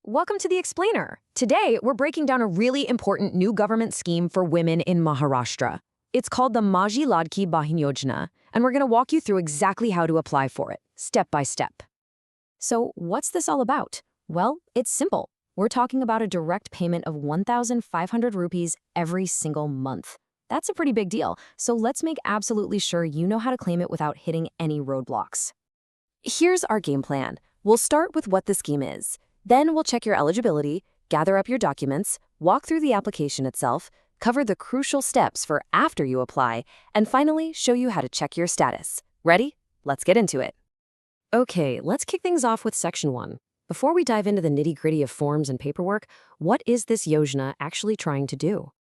Welcome to The Explainer. Today, we're breaking down a really important new government scheme for women in Maharashtra. It's called the Majhi Ladki Bahin Yojana, and we're going to walk you through exactly how to apply for it, step by step. So, what's this all about? Well, it's simple. We're talking about a direct payment of 1,500 rupees every single month. That's a pretty big deal, so let's make absolutely sure you know how to claim it without hitting any roadblocks. Here's our game plan. We'll start with what the scheme is. Then we'll check your eligibility, gather up your documents, walk through the application itself, cover the crucial steps for after you apply, and finally show you how to check your status. Ready? Let's get into it. Okay, let's kick things off with Section 1. Before we dive into the nitty-gritty of forms and paperwork, what is this Yojana actually trying to do?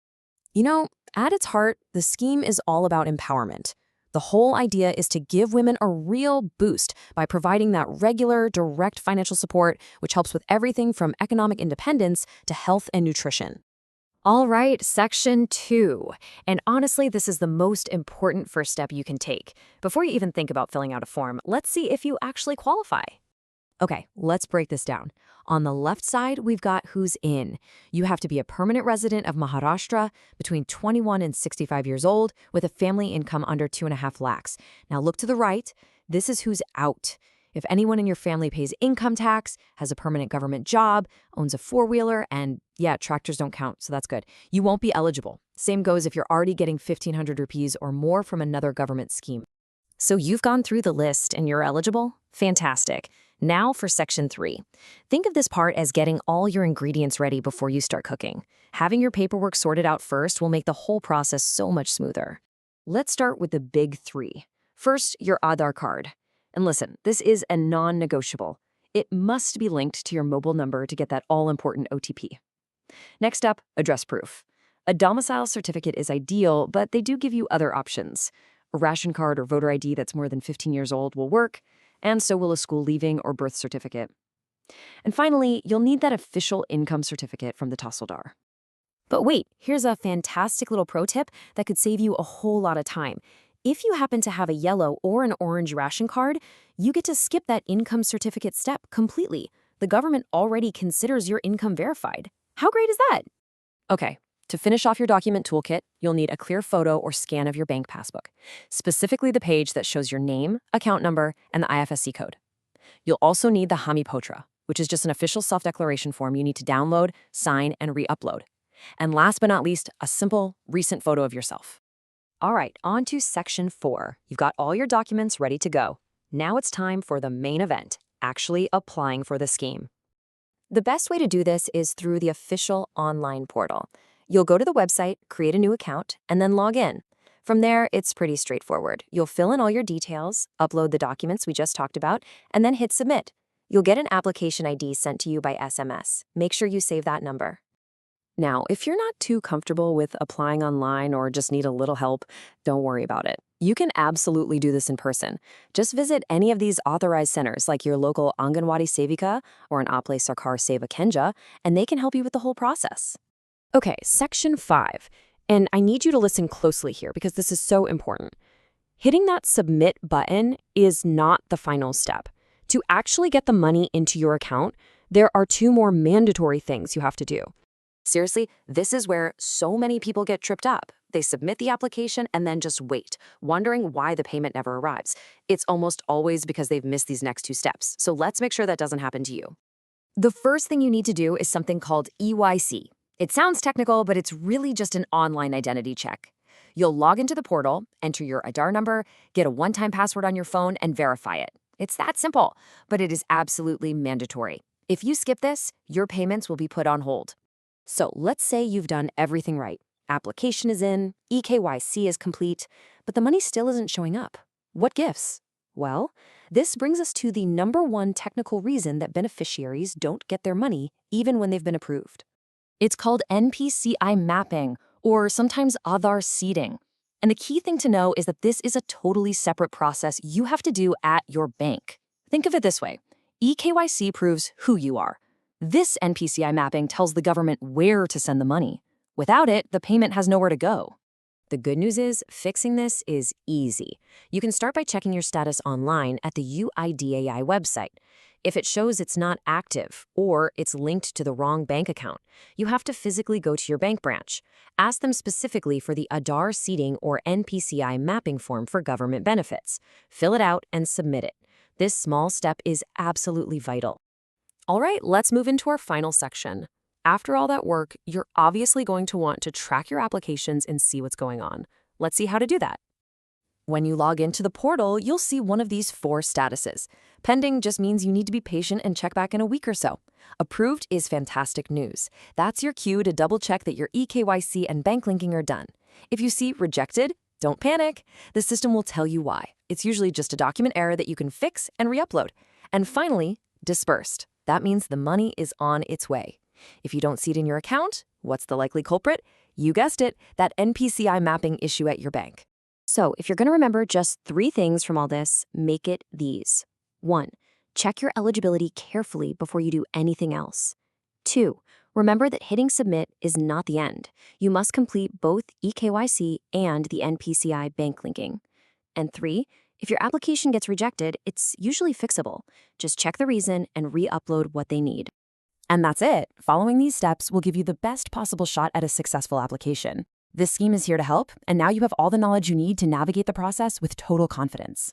At its heart, the scheme is all about empowerment. The whole idea is to give women a real boost by providing that regular, direct financial support, which helps with everything from economic independence to health and nutrition. All right, Section 2. And honestly, this is the most important first step you can take. Before you even think about filling out a form, let's see if you actually qualify. Okay, let's break this down. On the left side, we've got who's in. You have to be a permanent resident of Maharashtra, between 21 and 65 years old, with a family income under 2.5 lakhs. Now look to the right. This is who's out. If anyone in your family pays income tax, has a permanent government job, owns a four-wheeler, and yeah, tractors don't count, so that's good, you won't be eligible. Same goes if you're already getting 1,500 rupees or more from another government scheme. So you've gone through the list and you're eligible? Fantastic. Now for Section 3. Think of this part as getting all your ingredients ready before you start cooking. Having your paperwork sorted out first will make the whole process so much smoother. Let's start with the big 3. First, your Aadhaar card. And listen, this is a non-negotiable. It must be linked to your mobile number to get that all-important OTP. Next up, address proof. A domicile certificate is ideal, but they do give you other options. A ration card or voter ID that's more than 15 years old will work, and so will a school leaving or birth certificate. And finally, you'll need that official income certificate from the Tahsildar. But wait, here's a fantastic little pro tip that could save you a whole lot of time. If you happen to have a yellow or an orange ration card, you get to skip that income certificate step completely. The government already considers your income verified. How great is that? Okay. To finish off your document toolkit, you'll need a clear photo or scan of your bank passbook, specifically the page that shows your name, account number, and the IFSC code. You'll also need the Hami Potra, which is just an official self-declaration form you need to download, sign, and re-upload. And last but not least, a simple, recent photo of yourself. All right, on to Section 4. You've got all your documents ready to go. Now it's time for the main event, actually applying for the scheme. The best way to do this is through the official online portal. You'll go to the website, create a new account, and then log in. From there, it's pretty straightforward. You'll fill in all your details, upload the documents we just talked about, and then hit submit. You'll get an application ID sent to you by SMS. Make sure you save that number. Now, if you're not too comfortable with applying online or just need a little help, don't worry about it. You can absolutely do this in person. Just visit any of these authorized centers like your local Anganwadi Sevika or an Aple Sarkar Seva Kendra, and they can help you with the whole process. Okay, Section 5, and I need you to listen closely here because this is so important. Hitting that submit button is not the final step. To actually get the money into your account, there are 2 more mandatory things you have to do. Seriously, this is where so many people get tripped up. They submit the application and then just wait, wondering why the payment never arrives. It's almost always because they've missed these next 2 steps, so let's make sure that doesn't happen to you. The first thing you need to do is something called EYC. It sounds technical, but it's really just an online identity check. You'll log into the portal, enter your Aadhaar number, get a one-time password on your phone, and verify it. It's that simple, but it is absolutely mandatory. If you skip this, your payments will be put on hold. So let's say you've done everything right. Application is in, EKYC is complete, but the money still isn't showing up. What gives? Well, this brings us to the #1 technical reason that beneficiaries don't get their money even when they've been approved. It's called NPCI mapping, or sometimes Aadhaar seeding. And the key thing to know is that this is a totally separate process you have to do at your bank. Think of it this way. EKYC proves who you are. This NPCI mapping tells the government where to send the money. Without it, the payment has nowhere to go. The good news is, fixing this is easy. You can start by checking your status online at the UIDAI website. If it shows it's not active or it's linked to the wrong bank account, you have to physically go to your bank branch. Ask them specifically for the Aadhaar seating or NPCI mapping form for government benefits. Fill it out and submit it. This small step is absolutely vital. All right, let's move into our final section. After all that work, you're obviously going to want to track your applications and see what's going on. Let's see how to do that. When you log into the portal, you'll see one of these 4 statuses. Pending just means you need to be patient and check back in a week or so. Approved is fantastic news. That's your cue to double-check that your eKYC and bank linking are done. If you see rejected, don't panic. The system will tell you why. It's usually just a document error that you can fix and re-upload. And finally, dispersed. That means the money is on its way. If you don't see it in your account, what's the likely culprit? You guessed it, that NPCI mapping issue at your bank. So if you're going to remember just 3 things from all this, make it these. 1. Check your eligibility carefully before you do anything else. 2. Remember that hitting submit is not the end. You must complete both eKYC and the NPCI bank linking. And 3. If your application gets rejected, it's usually fixable. Just check the reason and re-upload what they need. And that's it. Following these steps will give you the best possible shot at a successful application. This scheme is here to help, and now you have all the knowledge you need to navigate the process with total confidence.